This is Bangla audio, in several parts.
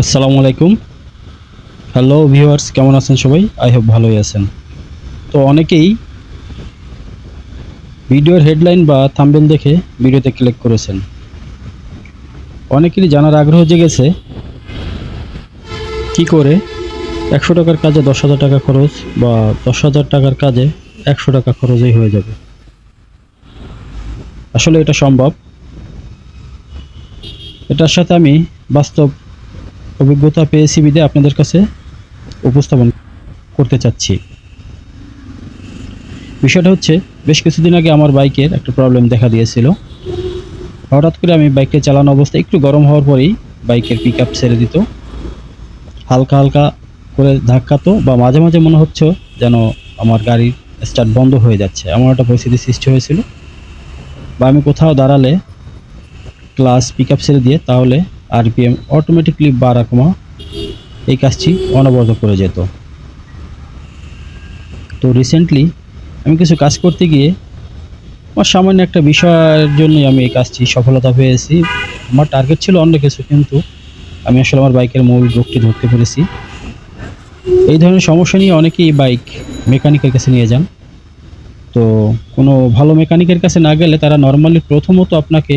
আসসালামু আলাইকুম। হ্যালো ভিউয়ার্স, কেমন আছেন সবাই? আই হোপ ভালোই আছেন। তো অনেকেই ভিডিওর হেডলাইন বা থাম্বনেল দেখে ভিডিওতে ক্লিক করেছেন। অনেকেরই জানার আগ্রহ জেগেছে কি করে ১০০ টাকার কাজে ১০,০০০ টাকা খরচ বা ১০,০০০ টাকার কাজে ১০০ টাকা খরচই হয়ে যাবে। আসলে এটা সম্ভব। এটার সাথে আমি বাস্তব অভিজ্ঞতা পেয়েছি বিধায় আপনাদের কাছে উপস্থাপন করতে চাচ্ছি। বিষয়টা হচ্ছে, বেশ কিছুদিন আগে আমার বাইকের একটা প্রবলেম দেখা দিয়েছিল। হঠাৎ করে আমি বাইকটা চালানো অবস্থায় একটু গরম হওয়ার পরেই বাইকের পিকআপ ছেড়ে দিত। হালকা, হালকা করে ধাক্কাতো বা মাঝে, মাঝে মনে হচ্ছে যেন আমার গাড়ির স্টার্ট বন্ধ হয়ে যাচ্ছে। এমন একটা পরিস্থিতির সৃষ্টি হয়েছিল। বা আমি কোথাও দাঁড়ালে ক্লাচ পিকআপ ছেড়ে দিয়ে তাহলে আরপিএম অটোমেটিক্যালি বাড়া কমা এই কাজটি অনবরত করে যেত। তো রিসেন্টলি আমি কিছু কাজ করতে গিয়ে আমার সামান্য একটা বিষয়ের জন্যই আমি এই কাজটি সফলতা পেয়েছি। আমার টার্গেট ছিল অন্য কিছু, কিন্তু আমি আসলে আমার বাইকের মূল রোগটি ধরতে পেরেছি। এই ধরনের সমস্যা নিয়ে অনেকেই বাইক মেকানিকের কাছে নিয়ে যান। তো কোনো ভালো মেকানিকের কাছে না গেলে তারা নরমালি প্রথমত আপনাকে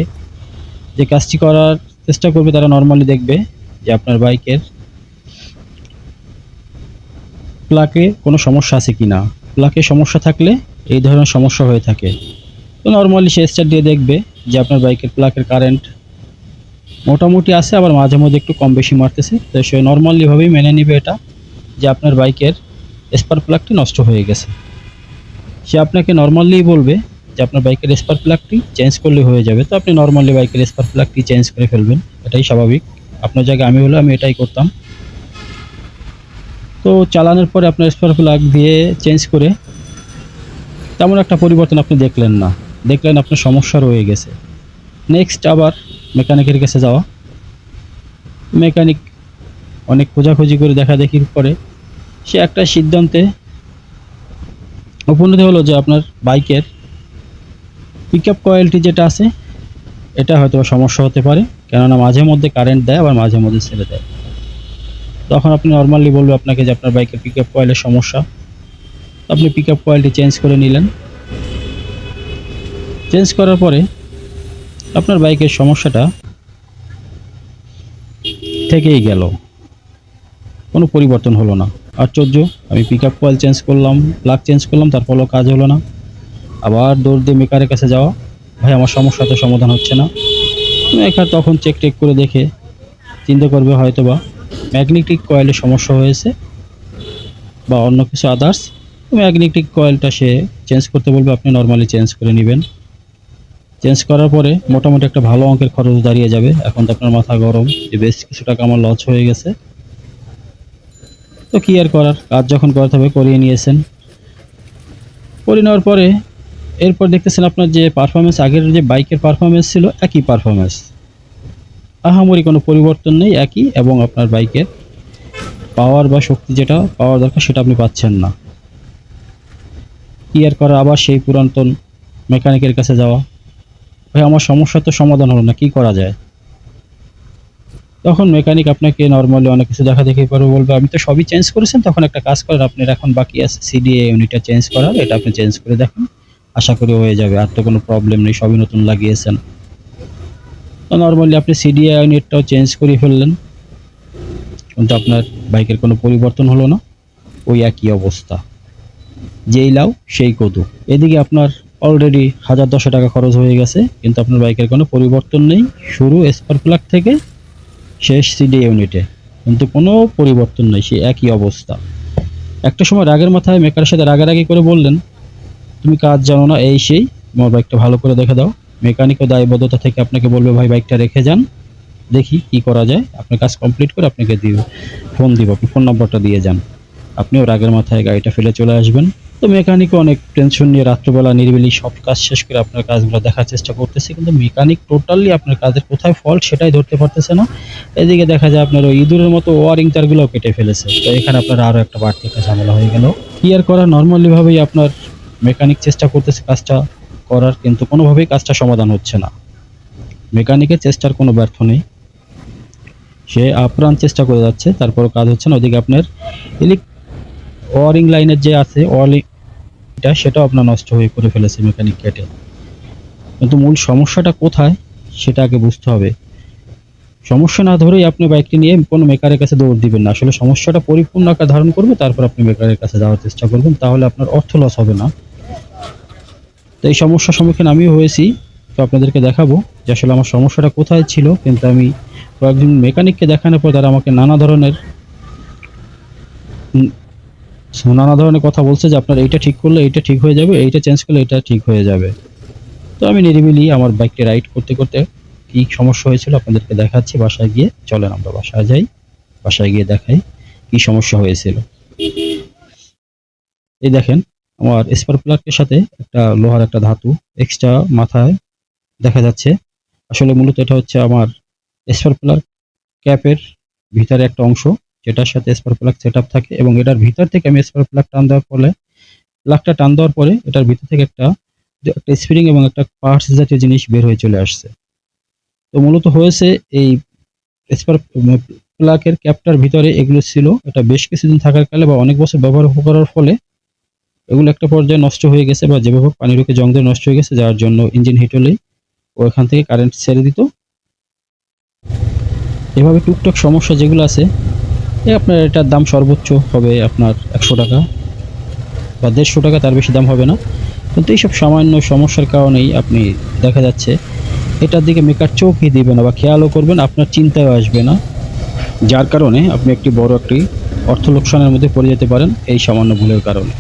যে কাজটি করার চেষ্টা করবে, তারা নরমালি দেখবে যে আপনার বাইকের প্লাকে কোনো সমস্যা আছে কিনা। প্লাকে সমস্যা থাকলে এই ধরনের সমস্যা হয়ে থাকে। তো নরমালি সে স্টার্ট দিয়ে দেখবে যে আপনার বাইকের প্লাকের কারেন্ট মোটামুটি আছে, আবার মাঝে মধ্যে একটু কম বেশি মারতেছে। তো সে নরমালি ভাবেই মেনে নিবে এটা যে আপনার বাইকের স্পার্ক প্লাগটি নষ্ট হয়ে গেছে। সে আপনাকে নরমালি বলবে যে আপনার বাইকের স্পার্ক প্লাগটি চেঞ্জ করলে হয়ে যাবে। তো আপনি নরমালি বাইকের স্পার্ক প্লাগটি চেঞ্জ করে ফেলবেন, এটাই স্বাভাবিক। আপনার জায়গায় আমি হলে আমি এটাই করতাম। তো চালানোর পরে আপনার স্পার্ক প্লাগ দিয়ে চেঞ্জ করে তেমন একটা পরিবর্তন আপনি দেখলেন না, দেখলেন আপনার সমস্যা রয়ে গেছে। নেক্সট আবার মেকানিকের কাছে যাওয়া। মেকানিক অনেক খোঁজাখুঁজি করে দেখাদেখি করে সে একটা সিদ্ধান্তে উপনীত হলো যে আপনার বাইকের পিকআপ কয়েলটি যেটা আছে এটা হয়তো সমস্যা হতে পারে, কেননা মাঝে মধ্যে কারেন্ট দেয় আবার মাঝে মধ্যে ছেড়ে দেয়। তখন আপনি নরমালি বলবে আপনাকে যে আপনার বাইকের পিকআপ কয়েলের সমস্যা। আপনি পিকআপ কয়েলটি চেঞ্জ করে নিলেন। চেঞ্জ করার পরে আপনার বাইকের সমস্যাটা থেকেই গেল, কোনো পরিবর্তন হলো না। আশ্চর্য! আমি পিকআপ কয়েল চেঞ্জ করলাম, প্লাগ চেঞ্জ করলাম, তারপরেও কাজ হলো না। আবার দৌড় দিয়ে মেকারের কাছে যাওয়া, ভাই আমার সমস্যা তো সমাধান হচ্ছে না। মেকার তখন চেক টেক করে দেখে চিন্তা করবে হয়তোবা ম্যাগনেটিক কয়েলের সমস্যা হয়েছে বা অন্য কিছু আদার্স। ম্যাগনেটিক কয়েলটা সে চেঞ্জ করতে বলবে, আপনি নরমালি চেঞ্জ করে নেবেন। চেঞ্জ করার পরে মোটামুটি একটা ভালো অঙ্কের খরচ দাঁড়িয়ে যাবে। এখন তো আপনার মাথা গরম যে বেশ কিছু টাকা আমার লস হয়ে গেছে। তো কি আর করার, কাজ যখন করতে হবে করিয়ে নিয়েছেন। করে নেওয়ার পরে এরপর দেখতেছেন আপনার যে পারফরমেন্স, আগের যে বাইকের পারফরমেন্স ছিল একই পারফরমেন্স, আহামরি কোনো পরিবর্তন নেই, একই। এবং আপনার বাইকের পাওয়ার বা শক্তি যেটা পাওয়ার দরকার সেটা আপনি পাচ্ছেন না। কি আর করা, আবার সেই পুরাতন মেকানিকের কাছে যাওয়া, ভাই আমার সমস্যা তো সমাধান হলো না, কি করা যায়? তখন মেকানিক আপনাকে নরমালি অনেক কিছু দেখা দেখি করে বলবে, আমি তো সবই চেঞ্জ করেছেন, তখন একটা কাজ করেন, আপনার এখন বাকি আছে সিডিএ ইউনিটটা চেঞ্জ করার, এটা আপনি চেঞ্জ করে দেখেন, আশা করি হয়ে যাবে, আর তো কোনো প্রবলেম নেই, সবই নতুন লাগিয়েছেন। তো নরমালি আপনি সিডিএ ইউনিটটাও চেঞ্জ করে ফেললেন, কিন্তু আপনার বাইকের কোনো পরিবর্তন হলো না, ওই একই অবস্থা, যেই লাউ সেই কদু। এদিকে আপনার অলরেডি ১,০০০-১০০০ টাকা খরচ হয়ে গেছে, কিন্তু আপনার বাইকের কোনো পরিবর্তন নেই। শুরু স্পার্ক প্লাগ থেকে শেষ সিডি ইউনিটে, কিন্তু কোনো পরিবর্তন নেই, সেই একই অবস্থা। একটা সময় রাগের মাথায় মেকারের সাথে রাগারাগি করে বললেন, তুমি কাজ জানো না, এই সেই, তোমার বাইকটা ভালো করে দেখে দাও। মেকানিকও দায়বদ্ধতা থেকে আপনাকে বলবে, ভাই বাইকটা রেখে যান, দেখি কি করা যায়, আপনার কাজ কমপ্লিট করে আপনাকে ফোন দিব, আপনি ফোন নম্বরটা দিয়ে যান। আপনিও রাগের মাথায় গাড়িটা ফেলে চলে আসবেন। তো মেকানিকও অনেক টেনশন নিয়ে রাত্রবেলা নিরিবিলি সব কাজ শেষ করে আপনার কাজগুলো দেখার চেষ্টা করতেছে, কিন্তু মেকানিক টোটালি আপনার কাজের কোথায় ফল্ট সেটাই ধরতে পারতেছে না। এদিকে দেখা যায় আপনার ওই ইঁদুরের মতো ওয়ারিং তারগুলোও কেটে ফেলেছে। তো এখানে আপনার আরও একটা বাড়তি একটা ঝামেলা হয়ে গেল। কি আর করা, নর্মালি ভাবেই আপনার মেকানিক চেষ্টা করতেছে কাজটা করার, কিন্তু কোনোভাবেই কাজটা সমাধান হচ্ছে না। মেকানিকের চেষ্টার কোনো ব্যর্থ নেই। সে আপ্রাণ চেষ্টা করে যাচ্ছে, তারপরও কাজ হচ্ছে না। ওদিকে আপনার ওয়ারিং লাইনের যে আছে ওয়ারিংটা, সেটাও আপনার নষ্ট হয়ে করে ফেলেছে মেকানিক কেটে। কিন্তু মূল সমস্যাটা কোথায় সেটা আগে বুঝতে হবে। সমস্যা না ধরেই আপনি বাইকটি নিয়ে কোনো মেকারের কাছে দৌড় দিবেন না। আসলে সমস্যাটা পরিপূর্ণ আকার ধারণ করবে, তারপর আপনি মেকারের কাছে যাওয়ার চেষ্টা করবেন, তাহলে আপনার অর্থ লস হবে না। তো এই সমস্যার সম্মুখীন আমিও হয়েছি। তো আপনাদেরকে দেখাবো যে আসলে আমার সমস্যাটা কোথায় ছিল। কিন্তু আমি কয়েকজন মেকানিককে দেখানোর পর তারা আমাকে উম, নানা ধরনের কথা বলছে যে আপনার এইটা ঠিক করলে এইটা ঠিক হয়ে যাবে, এইটা চেঞ্জ করলে এটা ঠিক হয়ে যাবে। তো আমি নিরিবিলি আমার বাইকটি রাইড করতে করতে কি সমস্যা হয়েছিল আপনাদেরকে দেখাচ্ছি। বাসায় গিয়ে চলেন আমরা বাসায় যাই, বাসায় গিয়ে দেখাই কি সমস্যা হয়েছিল। এই দেখেন, আমার স্পার্ক প্লাগের সাথে একটা লোহার একটা ধাতু এক্সট্রা মাথায় দেখা যাচ্ছে। আসলে মূলত এটা হচ্ছে আমার স্পার্ক প্লাগ ক্যাপের ভিতরে একটা অংশ, যেটার সাথে স্পার্ক প্লাগ সেটআপ থাকে, এবং এটার ভিতর থেকে আমি স্পার্ক প্লাগ টান দেওয়ার ফলে প্লাগটা টান দেওয়ার পরে এটার ভিতর থেকে একটা স্প্রিং এবং একটা পার্টস জাতীয় জিনিস বের হয়ে চলে আসছে। তো মূলত হয়েছে এই স্পার্ক প্লাগের ক্যাপটার ভিতরে এগুলো ছিল। এটা বেশ কিছুদিন থাকার কালে বা অনেক বছর ব্যবহার করার ফলে এগুলো একটা পর্যায়ে নষ্ট হয়ে গেছে, বা যেভাবে হোক পানি ঢুকে জং দিয়ে নষ্ট হয়ে গেছে, যার জন্য ইঞ্জিন হিট হলেই ওখান থেকে কারেন্ট ছেড়ে দিত। এভাবে টুকটাক সমস্যা যেগুলো আছে, আপনার এটার দাম সর্বোচ্চ হবে আপনার 100 টাকা বা 150 টাকা, তার বেশি দাম হবে না। কিন্তু এইসব সামান্য সমস্যার কারণেই আপনি দেখা যাচ্ছে এটার দিকে মেকার চোখই দিবে না বা খেয়ালও করবেন, আপনার চিন্তায় আসবে না, যার কারণে আপনি একটি বড় একটি অর্থ লোকসানের মধ্যে পড়ে যেতে পারেন এই সামান্য ভুলের কারণে।